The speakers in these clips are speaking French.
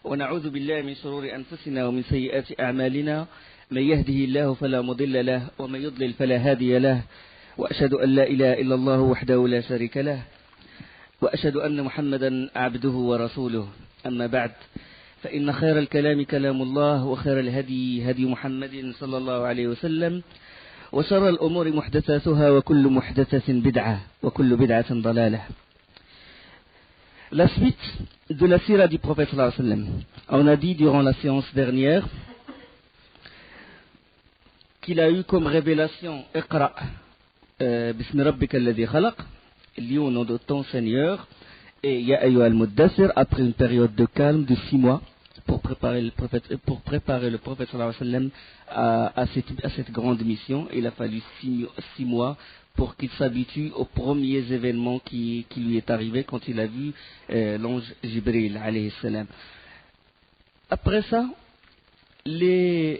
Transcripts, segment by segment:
ونعوذ بالله من شرور أنفسنا ومن سيئات أعمالنا من يهده الله فلا مضل له ومن يضلل فلا هادي له وأشهد أن لا إله إلا الله وحده لا شريك له وأشهد أن محمدا عبده ورسوله أما بعد فإن خير الكلام كلام الله وخير الهدي هدي محمد صلى الله عليه وسلم وشر الأمور محدثاتها وكل محدثة بدعة وكل بدعة ضلالة. La suite de la sira du prophète sallallahu alayhi wa sallam. On a dit durant la séance dernière qu'il a eu comme révélation Iqra bismi rabbika alladhi khalaq, lis au nom de ton Seigneur, et Ya ayyuha al-muddassir, après une période de calme de 6 mois pour préparer le prophète sallallahu alayhi wa sallam à cette grande mission. Il a fallu 6 mois pour qu'il s'habitue aux premiers événements qui lui est arrivé quand il a vu l'ange Jibril alayhi salam. Après ça, il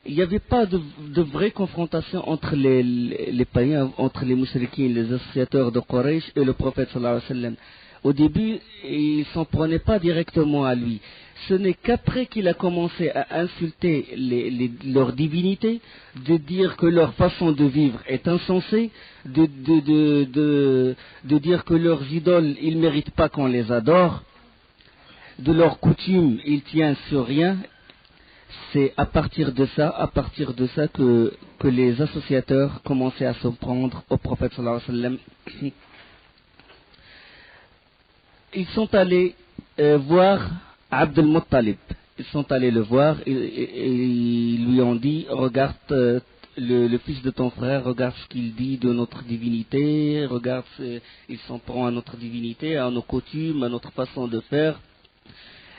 n'y avait pas de vraie confrontation entre les païens, entre les mouchriquins, les associateurs de Quraysh et le prophète sallallahu alayhi wa sallam. Au début, ils ne s'en prenaient pas directement à lui. Ce n'est qu'après qu'il a commencé à insulter leur divinité, de dire que leur façon de vivre est insensée, de dire que leurs idoles, ils ne méritent pas qu'on les adore, de leurs coutumes, ils tiennent sur rien. C'est à partir de ça que les associateurs commençaient à s'en prendre au prophète sallallahu alayhi wa sallam. Ils sont allés voir Abd al-Muttalib. Ils sont allés le voir et ils lui ont dit, regarde le fils de ton frère, regarde ce qu'il dit de notre divinité, regarde, il s'en prend à notre divinité, à nos coutumes, à notre façon de faire.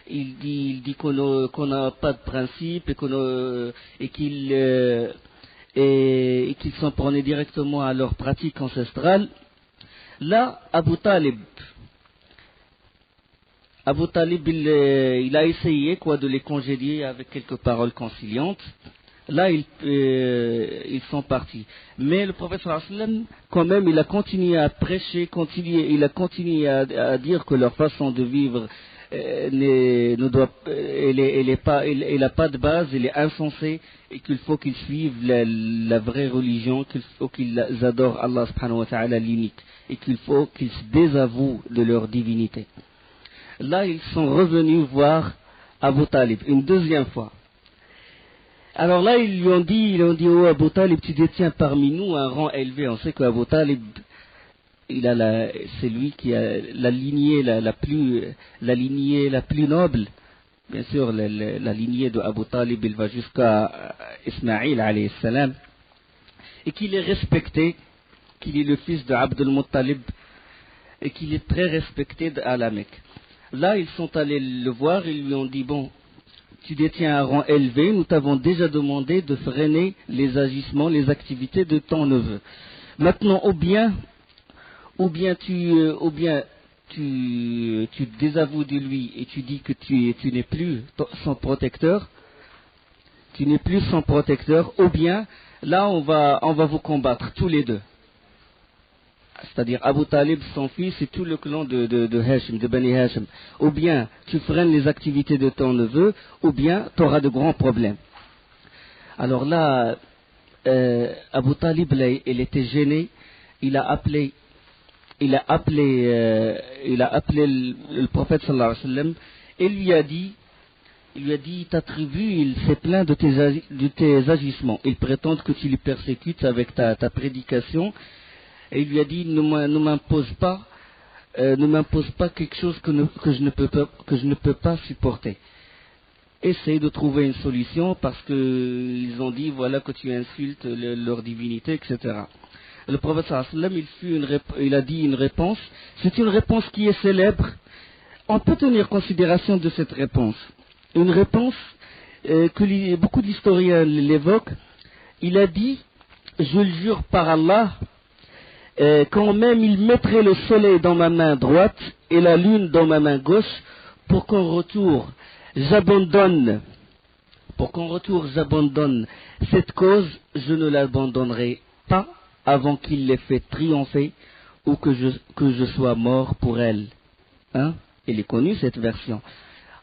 Il dit qu'on n'a pas de principe et qu'ils s'en prenaient directement à leur pratique ancestrale. Là, Abu Talib, il a essayé de les congédier avec quelques paroles conciliantes. Là, ils sont partis. Mais le prophète sallallahu alayhi wa sallam, quand même, il a continué à prêcher, il a continué à dire que leur façon de vivre elle n'a pas de base, elle est insensée, et qu'il faut qu'ils suivent la vraie religion, qu'il faut qu'ils adorent Allah subhanahu wa ta'ala l'unique, et qu'il faut qu'ils se désavouent de leur divinité. Là, ils sont revenus voir Abu Talib une deuxième fois. Alors là, ils lui ont dit, oh Abu Talib, tu détiens parmi nous un rang élevé. On sait qu'Abu Talib, c'est lui qui a la lignée la plus noble. Bien sûr, la lignée de Abu Talib, il va jusqu'à Ismaïl alayhi salam, et qu'il est respecté, qu'il est le fils de Abd al-Muttalib, et qu'il est très respecté à la Mecque. Là, ils sont allés le voir, ils lui ont dit, bon, tu détiens un rang élevé, nous t'avons déjà demandé de freiner les agissements, les activités de ton neveu. Maintenant, ou bien tu te désavoues de lui et tu dis que tu n'es plus son protecteur, ou bien, là, on va vous combattre, tous les deux. C'est-à-dire Abu Talib, son fils, et tout le clan de Hashim, de Bani Hashim. Ou bien tu freines les activités de ton neveu, ou bien tu auras de grands problèmes. Alors là, Abu Talib, il était gêné, il a appelé le prophète sallallahu alayhi wa sallam, et lui a dit, ta tribu, il s'est plaint de tes agissements. Il prétend que tu les persécutes avec ta prédication. Et il lui a dit, ne m'impose pas quelque chose que je ne peux pas supporter. Essaye de trouver une solution parce qu'ils ont dit, voilà que tu insultes leur divinité, etc. Le prophète sallallahu alayhi wa sallam, il a dit une réponse. C'est une réponse qui est célèbre. On peut tenir considération de cette réponse. Une réponse que beaucoup d'historiens l'évoquent. Il a dit, je le jure par Allah, quand même il mettrait le soleil dans ma main droite et la lune dans ma main gauche, pour qu'en retour j'abandonne cette cause, je ne l'abandonnerai pas avant qu'il l'ait fait triompher ou que je sois mort pour elle. Hein? Il est connu cette version.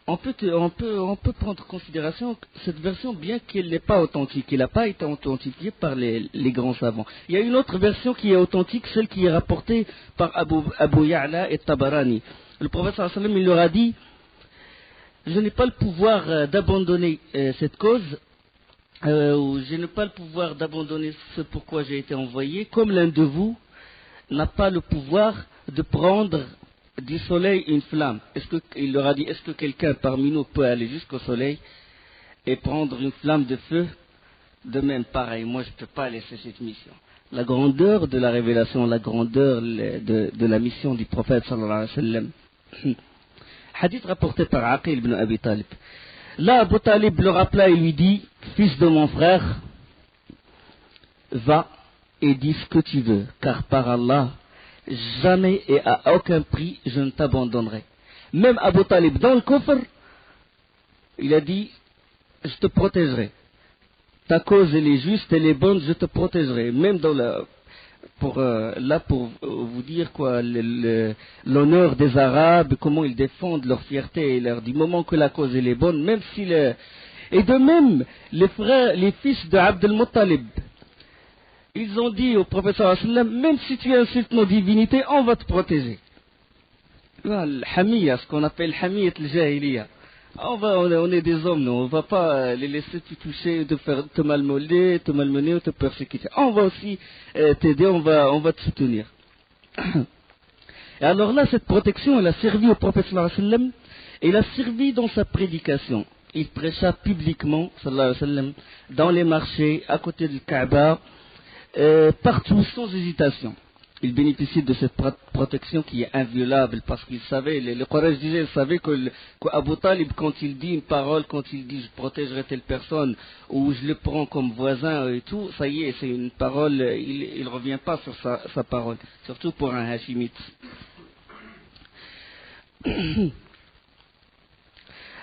on peut prendre en considération cette version, bien qu'elle n'est pas authentique. Elle n'a pas été authentifiée par les grands savants. Il y a une autre version qui est authentique, celle qui est rapportée par Abu Ya'la et Tabarani. Le prophète sallallahu alayhi wa sallam, il leur a dit: je n'ai pas le pouvoir d'abandonner cette cause, ou je n'ai pas le pouvoir d'abandonner ce pourquoi j'ai été envoyé, comme l'un de vous n'a pas le pouvoir de prendre du soleil une flamme. Il leur a dit: est-ce que quelqu'un parmi nous peut aller jusqu'au soleil et prendre une flamme de feu? De même, pareil, moi je ne peux pas laisser cette mission. La grandeur de la révélation, la grandeur de la mission du prophète sallallahu alayhi wa sallam. Hadith rapporté par Aqil ibn Abi Talib. Là, Abu Talib le rappela et lui dit: fils de mon frère, va et dis ce que tu veux, car par Allah, jamais et à aucun prix je ne t'abandonnerai. Même Abu Talib, dans le coffre, il a dit: je te protégerai. Ta cause, elle est juste, elle est bonne, je te protégerai. Même dans pour vous dire quoi, l'honneur des Arabes, comment ils défendent leur fierté, du moment que la cause elle est bonne, même si et de même, les fils de Abd al-Muttalib, ils ont dit au prophète sallallahu alayhi wa sallam: même si tu insultes nos divinités, on va te protéger. L'hamiyya, ce qu'on appelle hamiyat al-jahiliya. On est des hommes, nous, on ne va pas les laisser te toucher, te malmener ou te persécuter. On va aussi t'aider, on va te soutenir. Et alors là, cette protection, elle a servi au prophète sallallahu alayhi wa sallam, et il a servi dans sa prédication. Il prêcha publiquement, sallallahu alayhi wa sallam, dans les marchés, à côté du Kaaba, partout, sans hésitation. Il bénéficie de cette protection qui est inviolable, parce qu'il savait, les Quraysh disaient, ils savaient qu'Abu Talib, quand il dit une parole, quand il dit je protégerai telle personne, ou je le prends comme voisin et tout, ça y est, c'est une parole, il ne revient pas sur sa parole, surtout pour un Hashimite.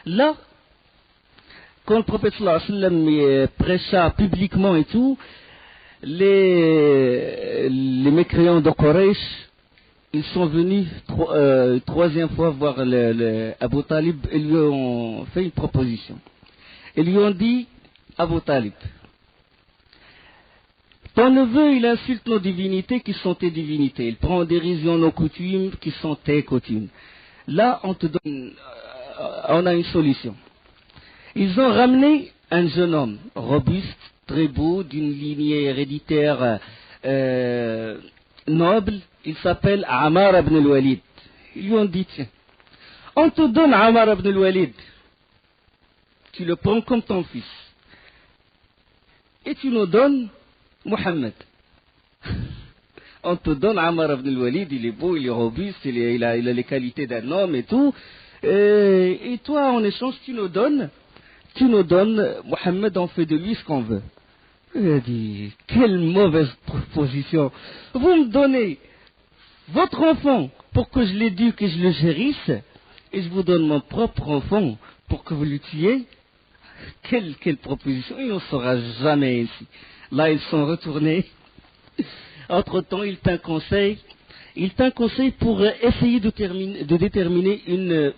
Là, quand le prophète sallallahu alayhi wa sallam prêcha publiquement et tout, les mécréants de Quraysh, ils sont venus troisième fois voir Abu Talib et lui ont fait une proposition. Ils lui ont dit: Abu Talib, ton neveu il insulte nos divinités qui sont tes divinités, il prend en dérision nos coutumes qui sont tes coutumes. Là on a une solution. Ils ont ramené un jeune homme robuste, très beau, d'une lignée héréditaire noble. Il s'appelle Ammar ibn al-Walid. Ils lui ont dit: tiens, on te donne Ammar ibn al-Walid, tu le prends comme ton fils, et tu nous donnes Mohammed. On te donne Ammar ibn al-Walid, il est beau, il est robuste, il a les qualités d'un homme et tout, et toi en échange tu nous donnes Mohammed, on fait de lui ce qu'on veut. Il a dit: quelle mauvaise proposition. Vous me donnez votre enfant pour que je l'éduque et je le chérisse, et je vous donne mon propre enfant pour que vous le tuiez. Quelle proposition. Et on ne saura jamais ici. Là, ils sont retournés. Entre-temps, il tint conseil pour essayer de déterminer une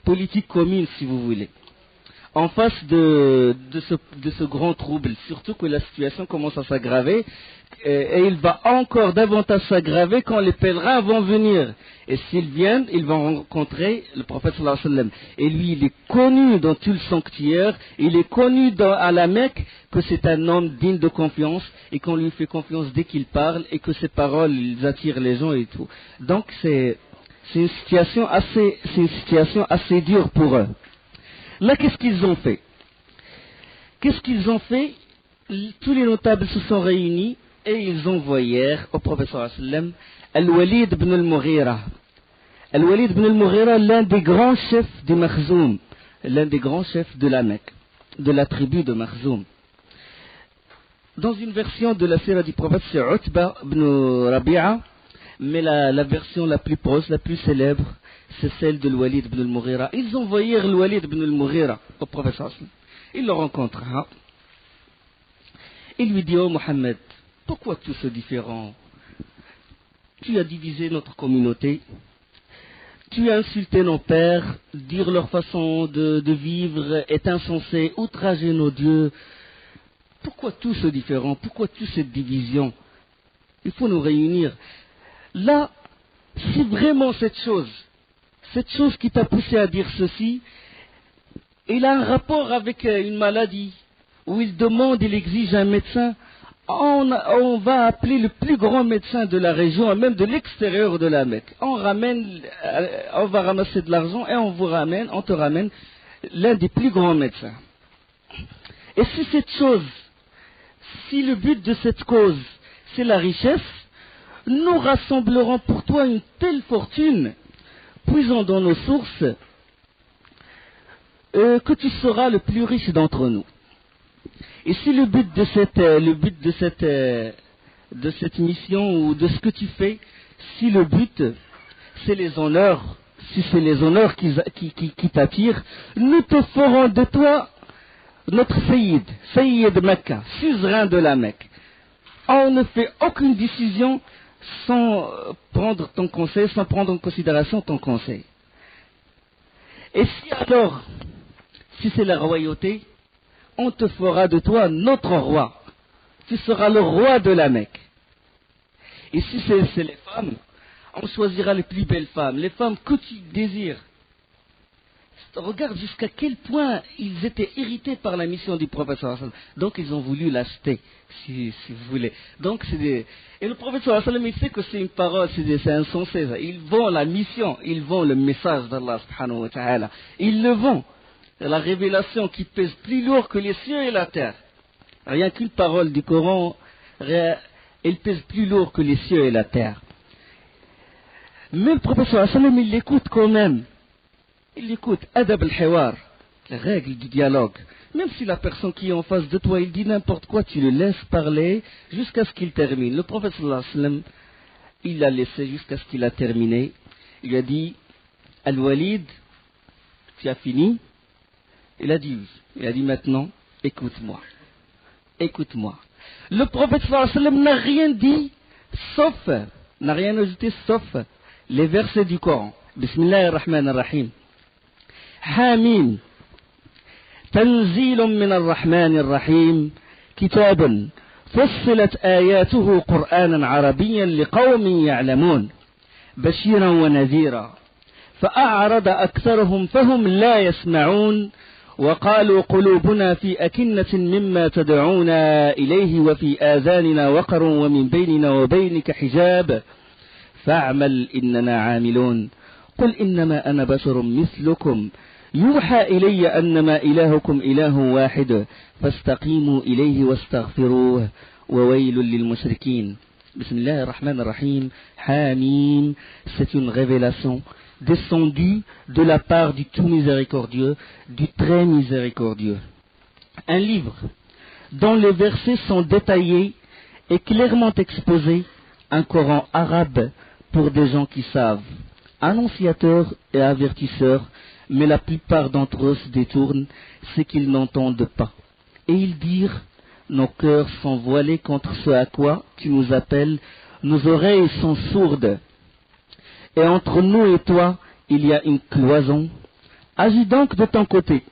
politique commune, si vous voulez, en face de ce grand trouble, surtout que la situation commence à s'aggraver, et il va encore davantage s'aggraver quand les pèlerins vont venir. Et s'ils viennent, ils vont rencontrer le prophète sallallahu alayhi wa sallam. Et lui, il est connu dans tout le sanctuaire, il est connu à la Mecque que c'est un homme digne de confiance, et qu'on lui fait confiance dès qu'il parle, et que ses paroles, ils attirent les gens et tout. Donc c'est une situation assez dure pour eux. Là, qu'est-ce qu'ils ont fait? Tous les notables se sont réunis et ils envoyèrent au prophète sallallahu alayhi wa sallam Al-Walid ibn al-Mughira. Al-Walid ibn al-Mughira, l'un des grands chefs de Makhzoum, l'un des grands chefs de la Mecque, de la tribu de Makhzoum. Dans une version de la sira du prophète, c'est Utba ibn Rabi'a, mais la version la plus proche, la plus célèbre, c'est celle de Walid ibn al-Mughira. Ils envoyèrent Walid ibn al-Mughira au prophète sallallahu alayhi wa sallam. Il le rencontra. Il lui dit: oh Mohammed, pourquoi tout ce différent? Tu as divisé notre communauté, Tu as insulté nos pères, dire leur façon de vivre est insensé, outrager nos dieux. Pourquoi tout ce différent? Pourquoi toute cette division? Il faut nous réunir. Là, si vraiment cette chose qui t'a poussé à dire ceci, il a un rapport avec une maladie, où il exige un médecin, on va appeler le plus grand médecin de la région, même de l'extérieur de la Mecque. On va ramasser de l'argent et on te ramène l'un des plus grands médecins. Et si le but de cette cause, c'est la richesse, nous rassemblerons pour toi une telle fortune, puisons dans nos sources, que tu seras le plus riche d'entre nous. Et si le but de cette mission ou de ce que tu fais, si le but c'est les honneurs, si c'est les honneurs qui t'attirent, nous te ferons de toi notre Sayyid Mecca, suzerain de la Mecque. On ne fait aucune décision sans prendre ton conseil, sans prendre en considération ton conseil. Et si c'est la royauté, on te fera de toi notre roi. Tu seras le roi de la Mecque. Et si c'est les femmes, on choisira les plus belles femmes, les femmes que tu désires. Regarde jusqu'à quel point ils étaient irrités par la mission du prophète. Donc ils ont voulu l'acheter, si vous voulez. Et le prophète, il sait que c'est une parole, c'est insensé. Ils vont la mission, ils vont le message d'Allah subhanahu wa ta'ala. Ils le vont. La révélation qui pèse plus lourd que les cieux et la terre. Rien qu'une parole du Coran, elle pèse plus lourd que les cieux et la terre. Mais le prophète, il l'écoute quand même. Il écoute, adab al-hiwar, la règle du dialogue. Même si la personne qui est en face de toi, il dit n'importe quoi, tu le laisses parler jusqu'à ce qu'il termine. Le prophète sallallahu alayhi wa sallam, il l'a laissé jusqu'à ce qu'il a terminé. Il lui a dit, Al-Walid, tu as fini? Il a dit oui. Il a dit maintenant, écoute-moi. Écoute-moi. Le prophète sallallahu alayhi wa sallam n'a rien dit, n'a rien ajouté sauf les versets du Coran. Bismillahir Rahmanir Rahim. حاميم تنزيل من الرحمن الرحيم كتاب فصلت آياته قرآنا عربيا لقوم يعلمون بشيرا ونذيرا فأعرض أكثرهم فهم لا يسمعون وقالوا قلوبنا في أكنة مما تدعونا إليه وفي آذاننا وقر ومن بيننا وبينك حجاب فاعمل إننا عاملون قل إنما أنا بشر مثلكم يوحى إلي أنما إلهكم إله واحد فاستقيموا إليه واستغفروه وويل للمشركين. Bismillah ar-Rahman ar-Rahim. Hamim, c'est une révélation descendue de la part du tout miséricordieux, du très miséricordieux. Un livre dont les versets sont détaillés et clairement exposés, un Coran arabe pour des gens qui savent. Annonciateur et avertisseur, mais la plupart d'entre eux se détournent, c'est qu'ils n'entendent pas. Et ils dirent, nos cœurs sont voilés contre ce à quoi tu nous appelles, nos oreilles sont sourdes. Et entre nous et toi, il y a une cloison. Agis donc de ton côté,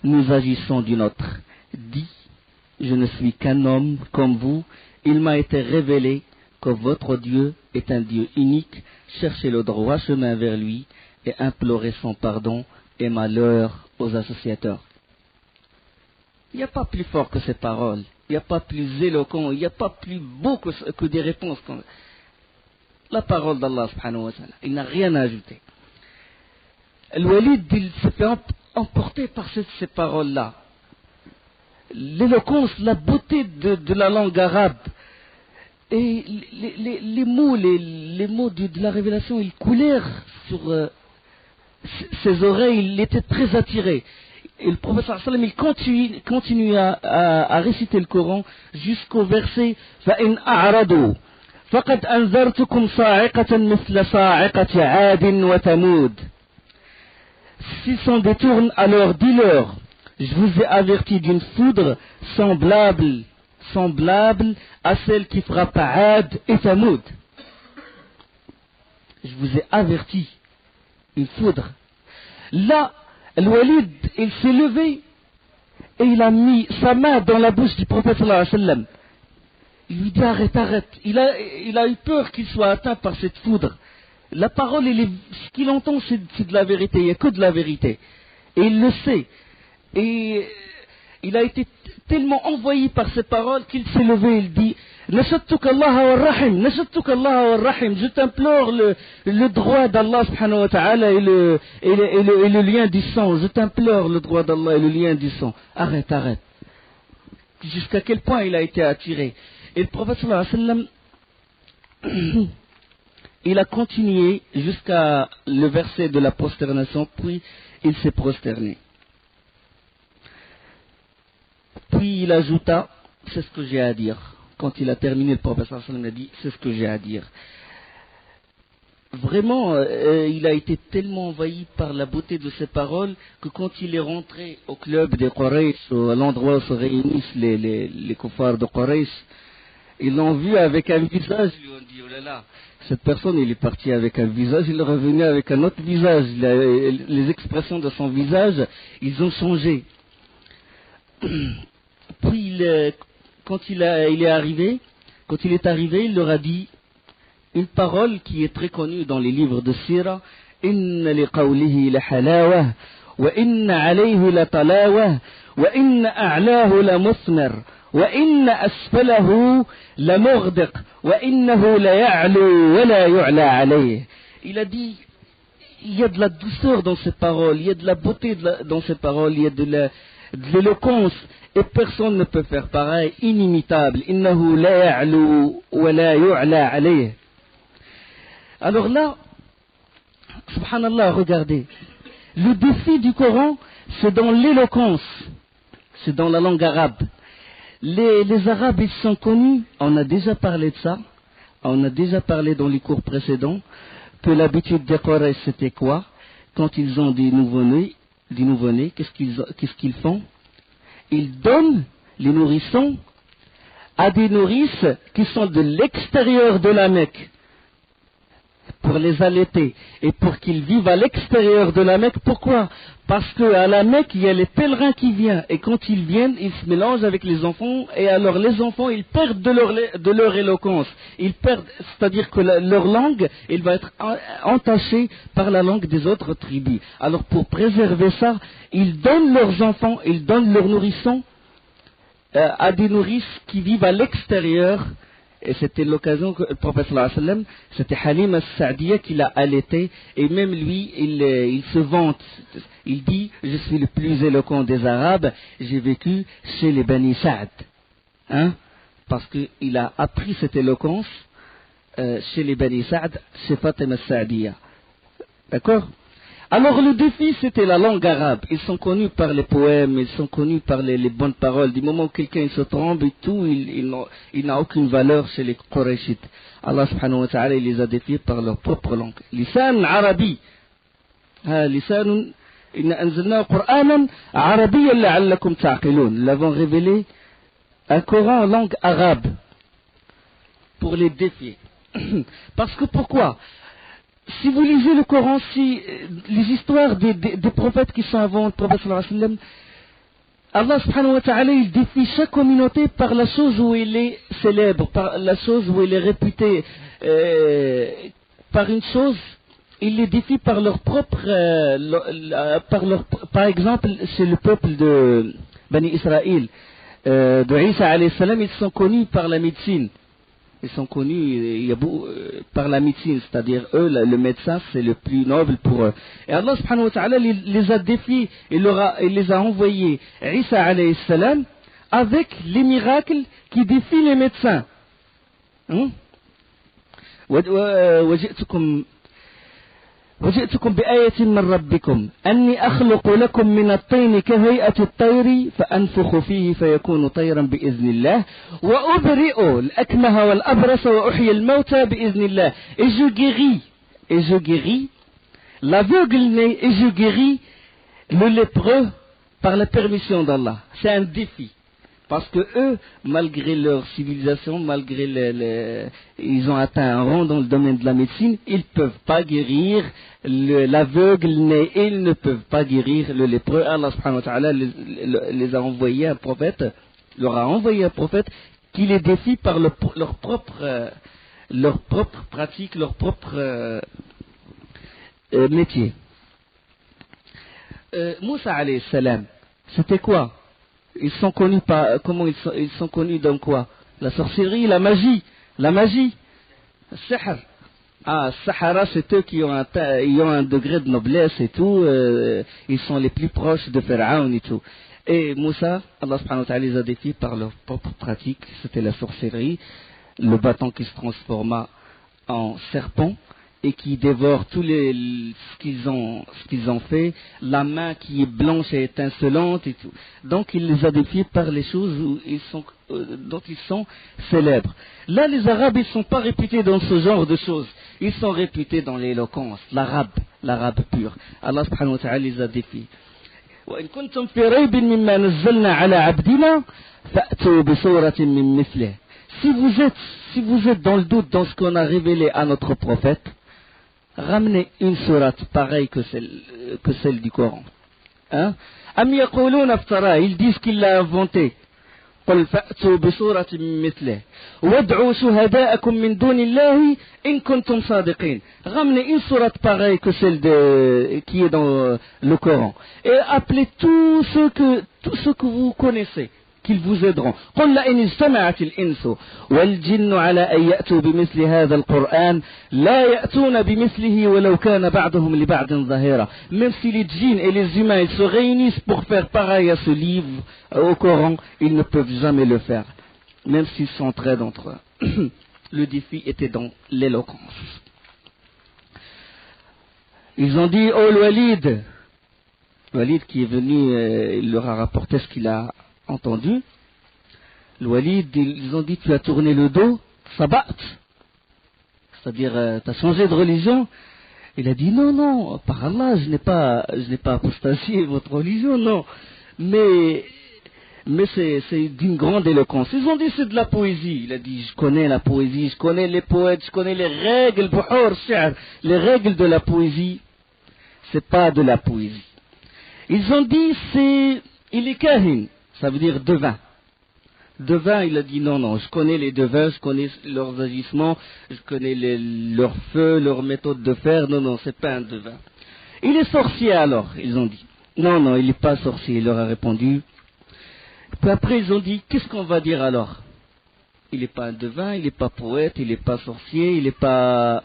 nous agissons du nôtre. Dis, je ne suis qu'un homme comme vous, il m'a été révélé que votre Dieu est un Dieu unique, cherchez le droit chemin vers lui et implorez son pardon et malheur aux associateurs. Il n'y a pas plus fort que ces paroles, il n'y a pas plus éloquent, il n'y a pas plus beau que des réponses. La parole d'Allah subhanahu wa ta'ala, il n'a rien à ajouter. Al-Walid se fait emporter par ces paroles-là. L'éloquence, la beauté de la langue arabe, et les mots de la révélation, ils coulèrent sur ses oreilles, il était très attiré. Et le prophète sallam, il continue à réciter le Coran jusqu'au verset فَإِنْ أَعْرَضُوا فَقَدْ أَنذَرْتُكُمْ صَاعِقَةً مِثْلَ صَاعِقَةِ عَادٍ وَثَمُودَ. S'ils s'en détournent, alors dis-leur, je vous ai averti d'une foudre semblable à celle qui frappe Aad et Thamoud. Je vous ai averti une foudre. Là, Al-Walid, il s'est levé et il a mis sa main dans la bouche du prophète sallallahu alayhi wa sallam. Il lui dit arrête, arrête. Il a eu peur qu'il soit atteint par cette foudre. La parole, ce qu'il entend, c'est de la vérité. Il n'y a que de la vérité. Et il le sait. Et il a été tellement envoyé par ces paroles qu'il s'est levé. Il dit Nashattuka Allah wa rahim, Nashattuka Allah wa rahim. Je t'implore le droit d'Allah subhanahu wa ta'ala et le lien du sang. Je t'implore le droit d'Allah et le lien du sang. Arrête, arrête. Jusqu'à quel point il a été attiré. Et le prophète sallallahu alayhi wa sallam, il a continué jusqu'à le verset de la prosternation, puis il s'est prosterné. Puis il ajouta, c'est ce que j'ai à dire. Quand il a terminé, le prophète sallallahu alayhi wa sallam a dit, c'est ce que j'ai à dire. Vraiment, il a été tellement envahi par la beauté de ses paroles que quand il est rentré au club des Quraysh, à l'endroit où se réunissent les kuffars de Quraysh, ils l'ont vu avec un visage, ils lui ont dit, oh là là, cette personne, il est parti avec un visage, il est revenu avec un autre visage. Les expressions de son visage, ils ont changé. Puis, quand il est arrivé, il leur a dit une parole qui est très connue dans les livres de Sira, Inna li qawlihi la halawah, wa inna alayhi la talawah, wa inna a'lahu la musmir. وإن أسفله لمغدق وإنه ليعلو ولا يعلى عليه. Il a dit, il y a de la douceur dans ces paroles, il y a de la beauté dans ces paroles, il y a de l'éloquence, et personne ne peut faire pareil, inimitable. إنه لا يعلو ولا يعلى عليه. Alors là, subhanallah, regardez, le défi du Coran, c'est dans l'éloquence, c'est dans la langue arabe. Les Arabes, ils sont connus, on a déjà parlé de ça, on a déjà parlé dans les cours précédents, que l'habitude des Quraysh c'était quoi? Quand ils ont des nouveau-nés, qu'est-ce qu'ils font? Ils donnent les nourrissons à des nourrices qui sont de l'extérieur de la Mecque, pour les allaiter, et pour qu'ils vivent à l'extérieur de la Mecque. Pourquoi? Parce qu'à la Mecque, il y a les pèlerins qui viennent, et quand ils viennent, ils se mélangent avec les enfants, et alors les enfants, ils perdent de leur éloquence. Ils perdent, c'est-à-dire que leur langue, elle va être entachée par la langue des autres tribus. Alors pour préserver ça, ils donnent leurs enfants, ils donnent leurs nourrissons à des nourrices qui vivent à l'extérieur. Et c'était l'occasion que le prophète sallallahu alayhi wa sallam, c'était Halim al-Sa'diya qui l'a allaité, et même lui, il se vante. Il dit, je suis le plus éloquent des Arabes, j'ai vécu chez les Bani Sa'd. Hein? Parce qu'il a appris cette éloquence chez les Bani Sa'd, chez Fatima al-Sa'diya. D'accord? Alors le défi, c'était la langue arabe. Ils sont connus par les poèmes, ils sont connus par les bonnes paroles. Du moment où quelqu'un se trompe et tout, il n'a aucune valeur chez les Qurayshites. Allah subhanahu wa ta'ala, il les a défiés par leur propre langue. Lisan arabi. Lisan, inna anzalna Qur'anan arabiyyan la'allakum ta'qilun. Nous l'avons révélé un Coran en langue arabe pour les défier. Parce que pourquoi? Si vous lisez le Coran, si les histoires des prophètes qui sont avant le prophète sallallahu alayhi wa sallam, Allah subhanahu wa ta'ala, il défie chaque communauté par la chose où elle est célèbre, par la chose où elle est réputée, par une chose, il les défie par leur propre, par exemple, c'est le peuple de Bani Israël, de Isa alayhi salam, ils sont connus par la médecine. Ils sont connus par la médecine, c'est-à-dire eux, le médecin, c'est le plus noble pour eux. Et Allah subhanahu wa ta'ala les a défiés, il les a envoyés, Isa alayhi salam, avec les miracles qui défient les médecins. وجئتكم بآية من ربكم أني أخلق لكم من الطين كهيئة الطير فأنفخ فيه فيكون طيرا بإذن الله وأبرئ الأكمه والأبرص وأحيي الموتى بإذن الله. Et je guéris l'aveugle-né et je guéris le lépreux par la permission d'Allah. C'est un défi. Parce que eux, malgré leur civilisation, malgré ils ont atteint un rang dans le domaine de la médecine, ils ne peuvent pas guérir l'aveugle né, et ils ne peuvent pas guérir le lépreux. Allah subhanahu wa ta'ala les a envoyés un prophète, leur a envoyé un prophète qui les défie par leur propre pratique, leur propre métier. Moussa alayhi salam, c'était quoi? Ils sont connus par comment ils sont connus dans quoi? La sorcellerie, la magie, sihr. Ah, Sahara, c'est eux qui ont un degré de noblesse et tout. Ils sont les plus proches de Pharaon et tout. Et Moussa, Allah subhanahu wa ta'ala les a défiés par leur propre pratique. C'était la sorcellerie, le bâton qui se transforma en serpent et qui dévore ce qu'ils ont fait, la main qui est blanche et étincelante et tout. Donc il les a défiés par les choses dont ils sont célèbres. Là, les Arabes, ils ne sont pas réputés dans ce genre de choses. Ils sont réputés dans l'éloquence, l'arabe pur. Allah subhanahu wa ta'ala les a défiés. وإن كنتم في ريب مما نزلنا على عبدنا فأتوا بسورة من مثله. Si vous êtes dans le doute dans ce qu'on a révélé à notre prophète, ramenez une sourate pareille que celle du Coran. Hein? Am yaquluna iftara, ils disent qu'il l'a inventé. قل فأتوا بسورة من مثله وادعوا شهداءكم من دون الله إن كنتم صادقين. Ramenez une sourate pareille que celle qui est dans le Coran et appelez tous ceux que vous connaissez qu'ils vous aideront. قل لئن اجتمعت الإنس والجن على أن يأتوا بمثل هذا القرآن لا يأتون بمثله ولو كان بعضهم لبعض ظهيرا. Même si les djinns et les humains ils se réunissent pour faire pareil à ce livre, au Coran, ils ne peuvent jamais le faire, même s'ils s'entraident entre eux. Le défi était dans l'éloquence. Ils ont dit, oh le Walid qui est venu, il leur a rapporté ce qu'il a entendu. Le Walid, ils ont dit, tu as tourné le dos, sabat, c'est-à-dire tu as changé de religion. Il a dit, non, par Allah, je n'ai pas apostasié votre religion, non, mais c'est d'une grande éloquence. Ils ont dit, c'est de la poésie. Il a dit, je connais la poésie, je connais les poètes, je connais les règles, les règles de la poésie, c'est pas de la poésie. Ils ont dit, il est kahin, ça veut dire devin. Devin, il a dit non, je connais les devins, je connais leurs agissements, je connais leur feu, leur méthode de faire, non, c'est pas un devin. Il est sorcier alors, ils ont dit. Non, il n'est pas sorcier, il leur a répondu. Puis après, ils ont dit, qu'est-ce qu'on va dire alors? Il n'est pas un devin, il n'est pas poète, il n'est pas sorcier, il n'est pas...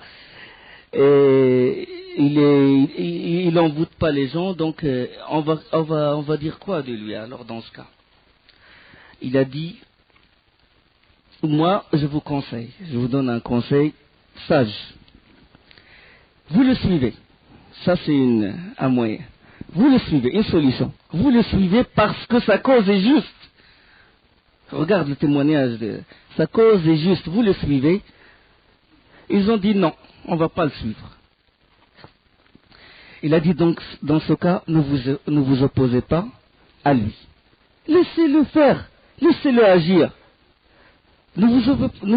il n'envoûte pas les gens, donc on va dire quoi de lui alors dans ce cas? Il a dit, moi je vous conseille, je vous donne un conseil sage. Vous le suivez, ça c'est un moyen. Vous le suivez, une solution. Vous le suivez parce que sa cause est juste. Regarde le témoignage sa cause est juste, vous le suivez. Ils ont dit non, on ne va pas le suivre. Il a dit donc, dans ce cas, ne vous opposez pas à lui. Laissez-le faire, laissez-le agir. Ne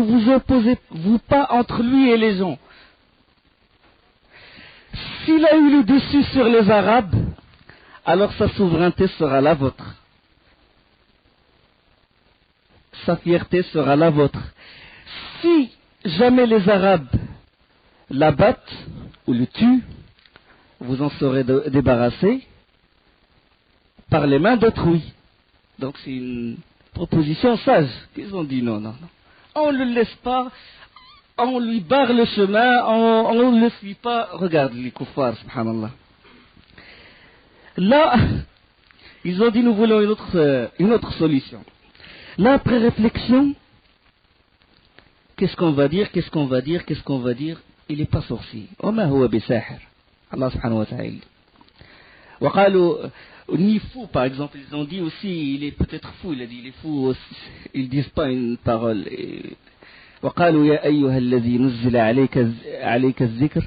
vous opposez-vous pas entre lui et les gens. S'il a eu le dessus sur les Arabes, alors sa souveraineté sera la vôtre. Sa fierté sera la vôtre. Si jamais les Arabes l'abattent ou le tuent, vous en serez débarrassé par les mains d'autrui. Donc c'est une proposition sage. Ils ont dit non. On ne le laisse pas, on lui barre le chemin, on ne le suit pas. Regarde les kuffars, subhanallah. Là, ils ont dit nous voulons une autre solution. Là, après réflexion, qu'est-ce qu'on va dire? Il n'est pas sorcier. وما هو بساحر. Allah subhanahu wa ta'ala. وقالوا ni fou, par exemple, ils ont dit aussi, il est peut-être fou, il a dit, il est fou aussi. Ils disent pas une parole. وقالوا يا أيها الذي نزل عليك الذكر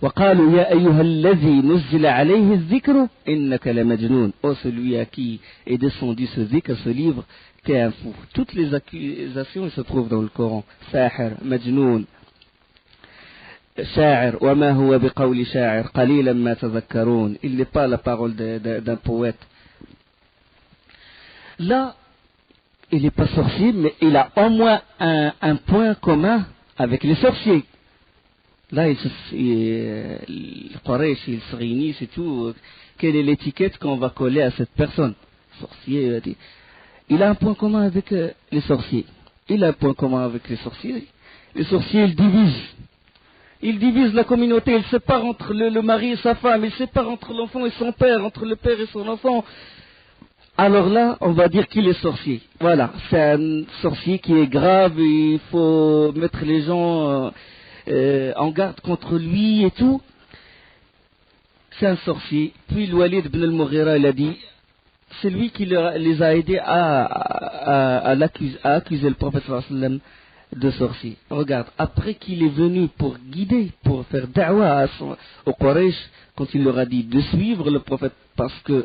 وقالوا يا أيها الذي نزل عليه الذكر إنك لمجنون. Oh, celui à qui est descendu ce zikr, ce livre, t'es un fou. Toutes les accusations se trouvent dans le Coran. Sahir, Majnoun, Sha'ir, wa ma huwa biqawli sha'ir, qalilan ma tadhakkarun. Il n'est pas la parole d'un poète. Là, il n'est pas sorcier, mais il a au moins un point commun avec les sorciers. Là, le Quraysh, il se réunit, c'est tout. Quelle est l'étiquette qu'on va coller à cette personne? Sorcier, il a un point commun avec les sorciers. Il a un point commun avec les sorciers. Les sorciers, ils divisent. Ils divisent la communauté, ils séparent entre le mari et sa femme, ils séparent entre l'enfant et son père, entre le père et son enfant. Alors là, on va dire qu'il est sorcier. Voilà, c'est un sorcier qui est grave, il faut mettre les gens en garde contre lui et tout. C'est un sorcier. Puis le Walid ibn al-Mughira, il a dit, c'est lui qui les a aidés à accuser le prophète sallallahu alayhi wa sallam de sorcier. Regarde, après qu'il est venu pour guider, pour faire da'wa au Quraysh, quand il leur a dit de suivre le prophète parce que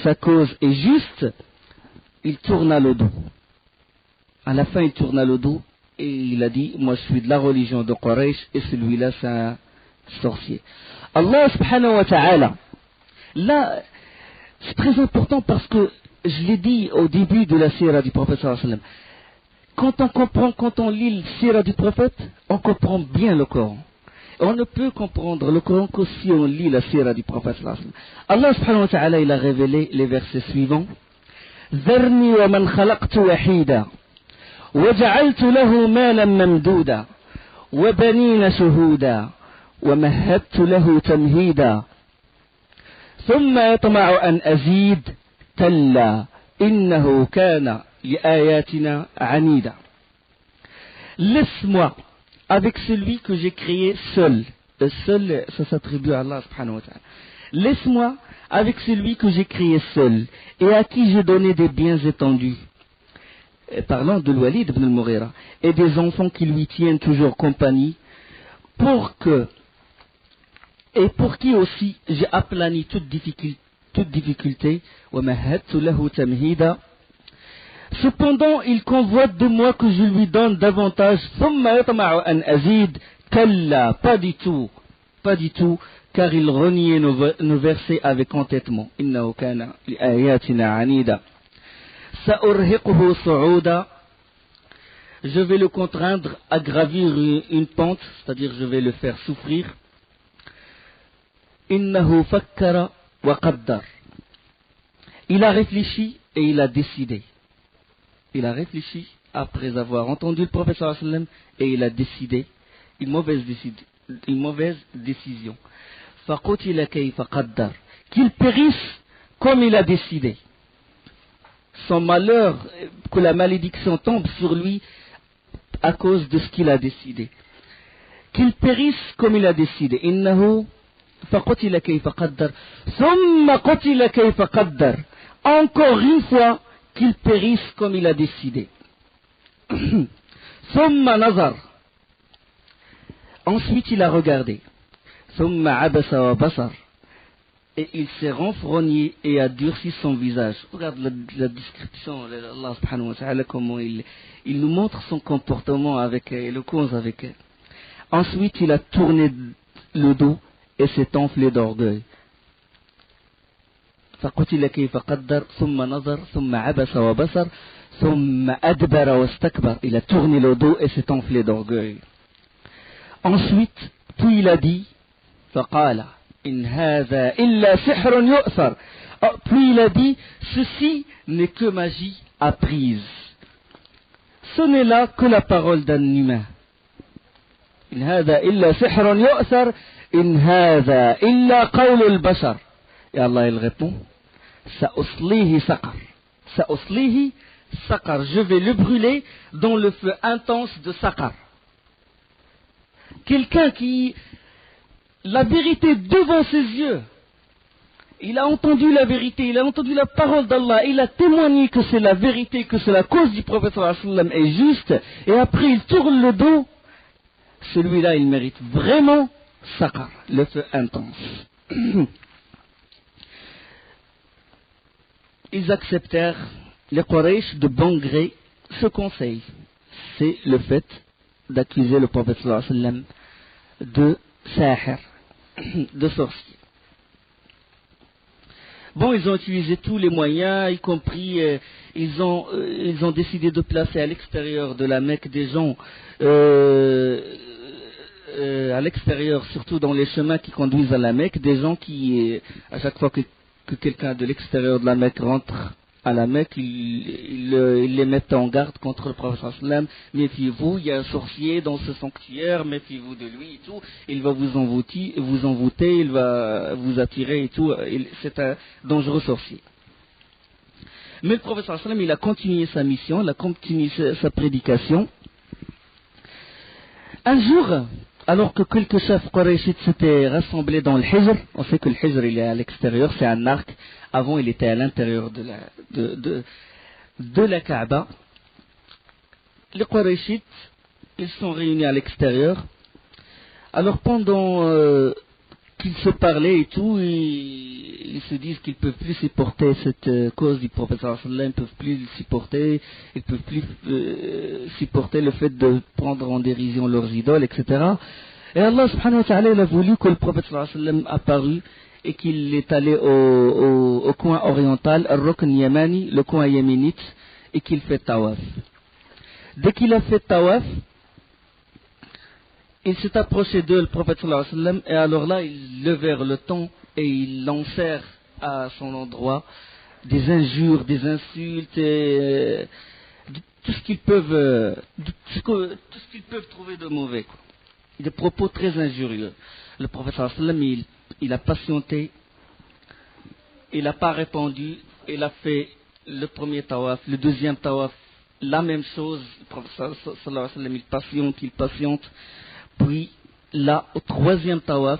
sa cause est juste, il tourna le dos. À la fin, il tourna le dos et il a dit, moi je suis de la religion de Quraysh et celui-là c'est un sorcier. Allah subhanahu wa ta'ala, là, c'est très important parce que je l'ai dit au début de la sira du prophète sallallahu alayhi wa sallam. Quand on lit le sira du prophète, on comprend bien le Coran. Et on ne peut comprendre le Coran que si on lit la sira du prophète sallallahu alayhi wa sallam. Allah subhanahu wa ta'ala, il a révélé les versets suivants. ذرني ومن خلقت وحيدا وجعلت له مالا ممدودا وبنين شهودا ومهدت له تمهيدا ثم يطمع أن أزيد كلا إنه كان لآياتنا عنيدا. Laisse-moi avec celui que j'ai créé seul. Seul, ça s'attribue à Allah subhanahu wa ta'ala. Laisse-moi avec celui que j'ai créé seul et à qui j'ai donné des biens étendus. Parlant de Walid ibn al-Mughira et des enfants qui lui tiennent toujours compagnie pour qui aussi j'ai aplani toute difficulté. Cependant, il convoite de moi que je lui donne davantage. Pas du tout, car il reniait nos versets avec entêtement. Je vais le contraindre à gravir une pente, c'est-à-dire je vais le faire souffrir. Innahu fakkara wa qaddar. Il a réfléchi et il a décidé. Il a réfléchi après avoir entendu le prophète sallallahu alayhi wa sallam et il a décidé une mauvaise décision. Faqutila kayfa qaddar. Qu'il périsse comme il a décidé. Son malheur, que la malédiction tombe sur lui à cause de ce qu'il a décidé. Qu'il périsse comme il a décidé. Innahu فقتل كيف قدر ثم قتل كيف قدر. Encore une fois qu'il périsse comme il a décidé. ثم نظر. Ensuite il a regardé. ثم عبس وبصر. Et il s'est renfrogné et a durci son visage. Regarde la description d'Allah subhanahu wa ta'ala, comment il nous montre son comportement avec le cause avec elle. Ensuite il a tourné le dos et s'est enflé d'orgueil. فقتل كيف قدر ثم نظر ثم عبس وبصر ثم أدبر واستكبر. Il a tourné le dos et s'est enflé d'orgueil. Ensuite, puis il a dit فقال إن هذا إلا سحر يؤثر. Puis il a dit, ceci n'est que magie apprise. Ce n'est là que la parole d'un humain. إن هذا إلا سحر يؤثر إن هذا إلا قول البشر. Et Allah il répond, سأصليه سقر. سأصليه سقر. Je vais le brûler dans le feu intense de Saqar. Quelqu'un qui, la vérité devant ses yeux, il a entendu la vérité, il a entendu la parole d'Allah, il a témoigné que c'est la vérité, que c'est la cause du prophète sallallahu alayhi wa sallam est juste, et après il tourne le dos. celui-là, il mérite vraiment Saqar, le feu intense. Ils acceptèrent, les Quraysh, de bon gré, ce conseil. C'est le fait d'accuser le prophète sallallahu alayhi wa sallam de sahir, de sorcier. Bon, ils ont utilisé tous les moyens, y compris, ils ont décidé de placer à l'extérieur de la Mecque des gens, à l'extérieur, surtout dans les chemins qui conduisent à la Mecque, des gens qui, à chaque fois que quelqu'un de l'extérieur de la Mecque rentre à la Mecque, ils les mettent en garde contre le prophète sallam. Méfiez-vous, il y a un sorcier dans ce sanctuaire, méfiez-vous de lui et tout, il va vous envoûter, il va vous attirer et tout, c'est un dangereux sorcier. Mais le prophète sallam, il a continué sa mission, il a continué sa prédication. Un jour, alors que quelques chefs Qurayshites s'étaient rassemblés dans le Hijr, on sait que le Hijr il est à l'extérieur, c'est un arc, avant il était à l'intérieur de la Kaaba. Les Qurayshites, ils sont réunis à l'extérieur. Alors pendant qu'ils se parlaient et tout, ils se disent qu'ils ne peuvent plus supporter cette cause du prophète sallallahu alayhi wa sallam, ils ne peuvent plus le supporter, ils ne peuvent plus supporter le fait de prendre en dérision leurs idoles, etc. Et Allah subhanahu wa ta'ala, il a voulu que le prophète sallallahu alayhi wa sallam apparût et qu'il est allé au coin oriental, al-Rukn Yamani, le coin yéménite, et qu'il fait tawaf. Dès qu'il a fait tawaf, il s'est approché d'eux, le prophète sallallahu alayhi wa sallam, et alors là, ils levèrent le ton et ils lancèrent à son endroit des injures, des insultes, et tout ce qu'ils peuvent, trouver de mauvais, quoi. Des propos très injurieux. Le prophète sallallahu alayhi wa sallam, il a patienté, il n'a pas répondu, il a fait le premier tawaf, le deuxième tawaf, la même chose. Le prophète sallallahu alayhi wa sallam, il patiente. Puis là, au troisième tawaf,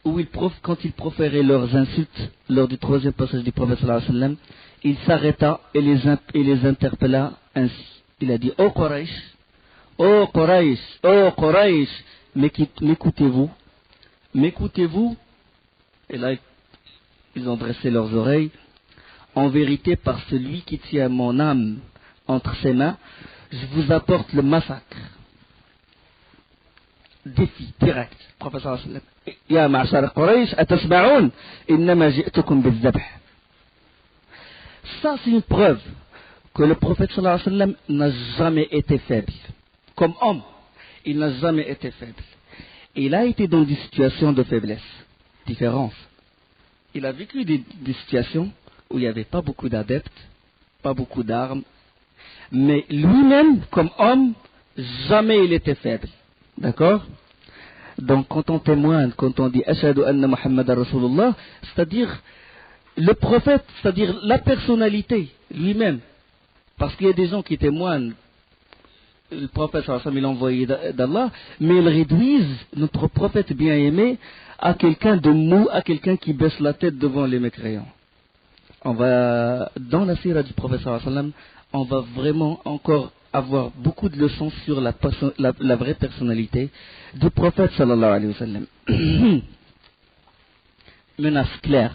quand ils proféraient leurs insultes, lors du troisième passage du prophète sallallahu alayhi wa sallam, il s'arrêta et les interpella ainsi. Il a dit: Ô Quraysh, ô Quraysh, ô Quraysh, m'écoutez-vous, m'écoutez-vous. Et là, ils ont dressé leurs oreilles. En vérité, par celui qui tient mon âme entre ses mains, je vous apporte le massacre. Défi direct. Professeur sallam. Ya ma'ashar Quraysh, atasma'oun, innama ji'tukum bil-zabh. Ça, c'est une preuve que le prophète sallallahu alayhi wa sallam n'a jamais été faible. Comme homme, il n'a jamais été faible. Il a été dans des situations de faiblesse, différence. Il a vécu des situations où il n'y avait pas beaucoup d'adeptes, pas beaucoup d'armes, mais lui-même, comme homme, jamais il était faible. D'accord? Donc quand on témoigne, quand on dit Ashhadu anna Muhammadan Rasulullah, c'est-à-dire le prophète, c'est-à-dire la personnalité lui-même. Parce qu'il y a des gens qui témoignent, le prophète sallallahu alayhi wa sallam, il est envoyé d'Allah, mais ils réduisent notre prophète bien-aimé à quelqu'un de mou, à quelqu'un qui baisse la tête devant les mécréants. On va, dans la sira du prophète sallallahu alayhi wa sallam, on va vraiment encore avoir beaucoup de leçons sur la vraie personnalité du prophète sallallahu alayhi wa sallam. Menace claire.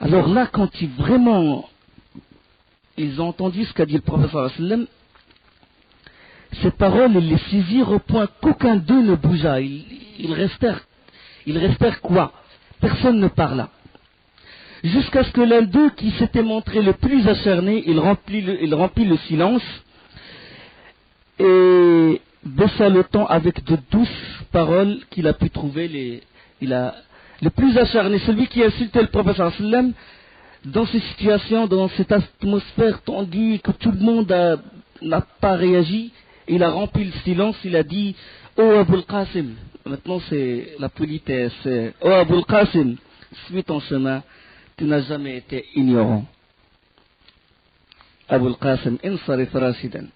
Alors là, quand ils ont entendu ce qu'a dit le prophète sallallahu alayhi wa sallam, ces paroles, ils les saisirent au point qu'aucun d'eux ne bougea. Ils restèrent quoi? Personne ne parla. Jusqu'à ce que l'un d'eux, qui s'était montré le plus acharné, il remplit le silence et baissa le ton avec de douces paroles qu'il a pu trouver. Le plus acharné, celui qui insultait le prophète sallallahu alayhi wa sallam, dans ces situations, dans cette atmosphère tendue, que tout le monde n'a pas réagi, il a rempli le silence, il a dit: Oh Aboul Qasim, maintenant c'est la politesse, oh Aboul Qasim, suis ton chemin. Tu n'as jamais été ignorant. Aboul Qasim, insarif rashidan.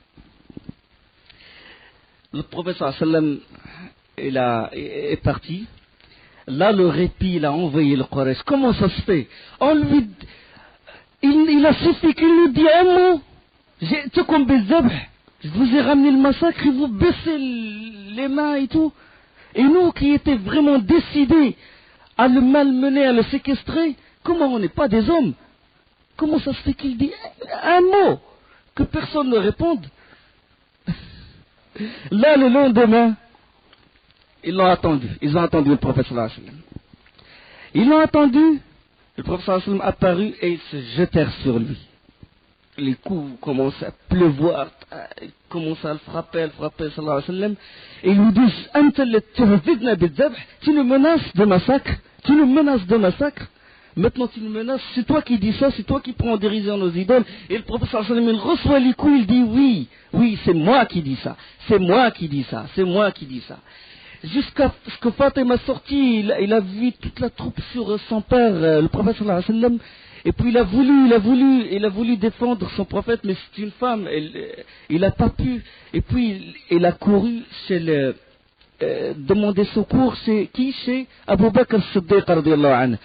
Le prophète sallallahu alayhi wa sallam est parti. Là, le répit, il a envoyé le Quraysh. Comment ça se fait? Il a suffi qu'il nous dise un mot. Ji'tukum bil-zabh. Je vous ai ramené le massacre et vous baissez les mains et tout. Et nous qui étions vraiment décidés à le malmener, à le séquestrer, comment on n'est pas des hommes? Comment ça se fait qu'il dit un mot que personne ne réponde? Là, le lendemain, ils l'ont attendu. Ils ont attendu le prophète sallallahu alayhi wa sallam. Ils l'ont attendu. Le prophète sallallahu alayhi wa sallam apparut et ils se jetèrent sur lui. Les coups commencent à pleuvoir, ils commencent à le frapper, sallallahu alayhi wa sallam. Et ils lui disent, tu nous menaces de massacre, tu nous menaces de massacre. Maintenant tu nous menaces, c'est toi qui dis ça, c'est toi qui prends en dérision nos idoles. Et le prophète sallallahu alayhi wa sallam, il reçoit les coups, il dit oui, c'est moi qui dis ça, c'est moi qui dis ça, c'est moi qui dis ça. Jusqu'à ce que Fatima sorti, il a vu toute la troupe sur son père, le prophète sallallahu alayhi wa sallam. Et puis il a voulu défendre son prophète, mais c'est une femme, il n'a pas pu. Et puis il a couru demander secours chez qui? Chez Abu Bakr as-Siddiq radiyallahu anhu.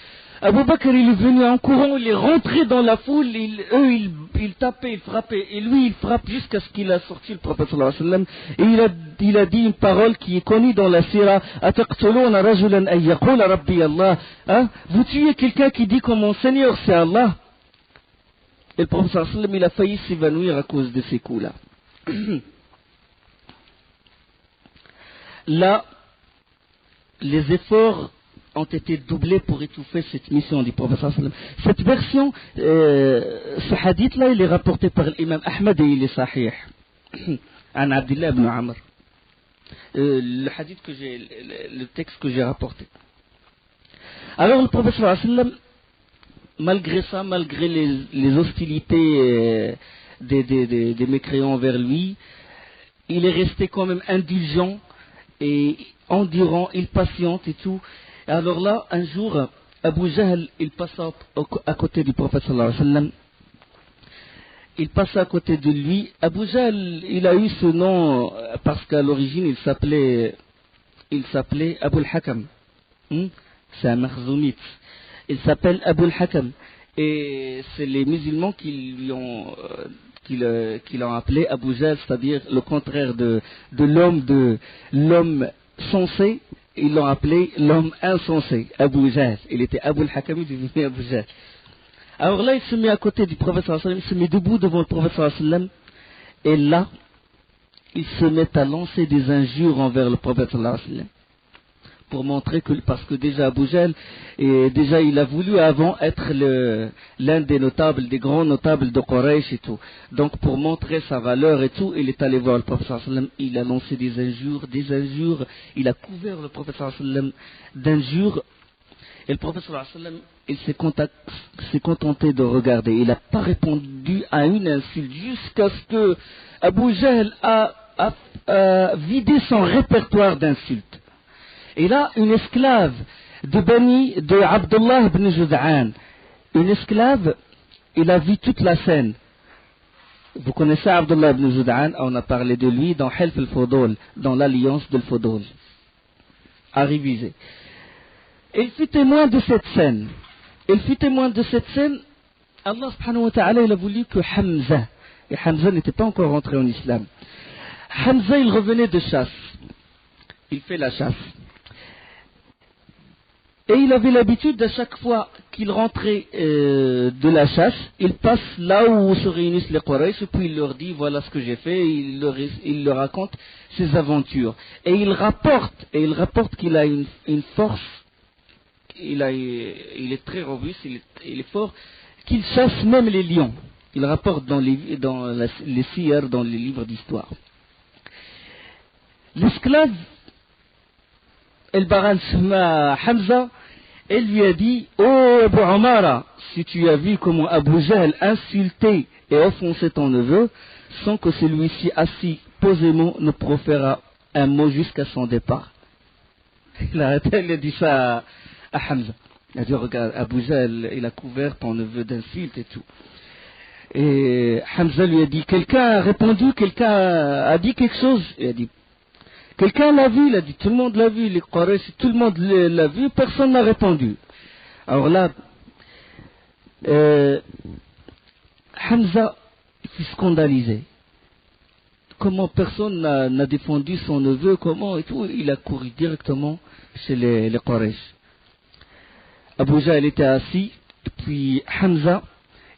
Abu Bakr, il est venu en courant, il est rentré dans la foule, il tapait, il frappait, et lui il frappe jusqu'à ce qu'il a sorti le prophète sallallahu alayhi wa sallam, et il a dit une parole qui est connue dans la sira, ataqtuluna rajulan an yaqula rabbi Allah, hein? Vous tuez quelqu'un qui dit que mon Seigneur c'est Allah. Et le prophète sallallahu alayhi wa sallam, il a failli s'évanouir à cause de ces coups-là. Là, les efforts ont été doublés pour étouffer cette mission du prophète sallallahu alayhi wa sallam. Cette version, ce hadith-là, il est rapporté par l'imam Ahmad et il est sahih. An Abdullah ibn Amr. Le hadith le texte que j'ai rapporté. Alors le prophète sallallahu alayhi wa sallam, malgré ça, malgré les hostilités des mécréants vers lui, il est resté quand même indulgent et endurant, il patiente et tout. Alors là, un jour, Abu Jahl, il passa à côté du prophète sallallahu alayhi wa sallam. Il passa à côté de lui. Abu Jahl, il a eu ce nom parce qu'à l'origine, il s'appelait Abu al-Hakam. C'est un Makhzoumite. Il s'appelle Abu al-Hakam. Et c'est les musulmans qui l'ont appelé Abu Jahl, c'est-à-dire le contraire de l'homme sensé. Ils l'ont appelé l'homme insensé, Abu Jahl. Il était Abu al-Hakam, il est devenu Abu Jahl. Alors là, il se met à côté du prophète sallallahu alayhi wa sallam, il se met debout devant le prophète sallallahu alayhi wa sallam, et là, il se met à lancer des injures envers le prophète sallallahu alayhi wa sallam, pour montrer que, parce que déjà Abu Jahl, déjà il a voulu avant être l'un des notables, des grands notables de Quraysh et tout. Donc pour montrer sa valeur et tout, il est allé voir le prophète sallallahu alayhi wa sallam, il a lancé des injures, il a couvert le prophète sallallahu alayhi wa sallam d'injures, et le prophète sallallahu alayhi wa sallam, il s'est contenté de regarder, il n'a pas répondu à une insulte, jusqu'à ce que Abu Jahl a vidé son répertoire d'insultes. Et là, une esclave de Abdullah ibn Jud'an, une esclave, il a vu toute la scène. Vous connaissez Abdullah ibn Jud'an, on a parlé de lui dans Hilf al-Fudul, dans l'alliance de al-Fudul, à réviser. Il fut témoin de cette scène. Allah subhanahu wa ta'ala, il a voulu que Hamza, et Hamza n'était pas encore rentré en islam. Hamza, il revenait de chasse. Il fait la chasse. Et il avait l'habitude, à chaque fois qu'il rentrait de la chasse, il passe là où se réunissent les Quraysh, et puis il leur dit, voilà ce que j'ai fait, et il leur raconte ses aventures. Et il rapporte qu'il a une force, il est très robuste, il est fort, qu'il chasse même les lions. Il rapporte dans les siyar, dans les livres d'histoire. L'esclave, El-Baran Sma Hamza, elle lui a dit, oh Abu Umara, si tu as vu comment Abu Jahl insultait et offensait ton neveu, sans que celui-ci assis posément ne proféra un mot jusqu'à son départ. Elle a dit ça à Hamza. Il a dit, regarde, Abu Jahl, il a couvert ton neveu d'insultes et tout. Et Hamza lui a dit, quelqu'un a répondu, quelqu'un a dit quelque chose. Il a dit, quelqu'un l'a vu, il a dit, tout le monde l'a vu, les Quraysh, tout le monde l'a vu, personne n'a répondu. Alors là, Hamza fut scandalisé. comment personne n'a défendu son neveu, comment et tout. Il a couru directement chez les Quraysh. Abu Jahl était assis, et puis Hamza,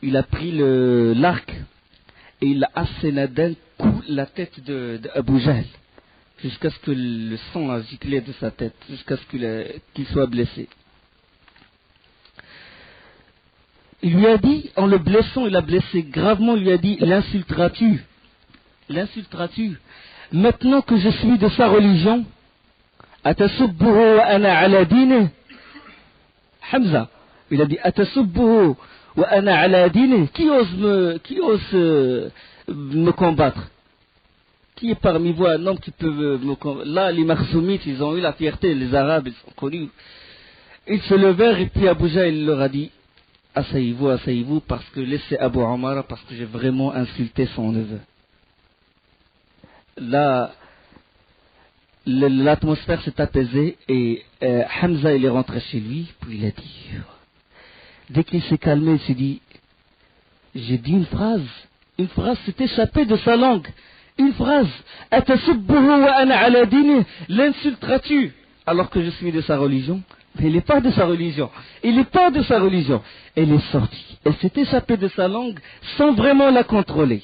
il a pris l'arc et il a asséné d'un coup la tête d'Abu Jahl, jusqu'à ce que le sang a giclé de sa tête, jusqu'à ce qu'il soit blessé. Il lui a dit, en le blessant, il a blessé gravement, il lui a dit, l'insulteras-tu? L'insulteras-tu? Maintenant que je suis de sa religion, atasubbuhu wa ana ala dini? Hamza, il a dit, atasubbuhu wa ana ala dini? Qui ose me combattre? Qui est parmi vous un homme qui peut me combattre? Là, les Makhzoumites, ils ont eu la fierté, les Arabes, ils sont connus. Ils se levèrent et puis Abu Jahl, il leur a dit, asseyez-vous, parce que laissez Abu Omar, parce que j'ai vraiment insulté son neveu. Là, l'atmosphère s'est apaisée et Hamza, il est rentré chez lui, puis il a dit, dès qu'il s'est calmé, il s'est dit, j'ai dit une phrase s'est échappée de sa langue, une phrase, atasubbuhu wa ana ala dini, l'insulteras-tu alors que je suis de sa religion? Mais il n'est pas de sa religion. Il n'est pas de sa religion. Elle est sortie. Elle s'est échappée de sa langue sans vraiment la contrôler.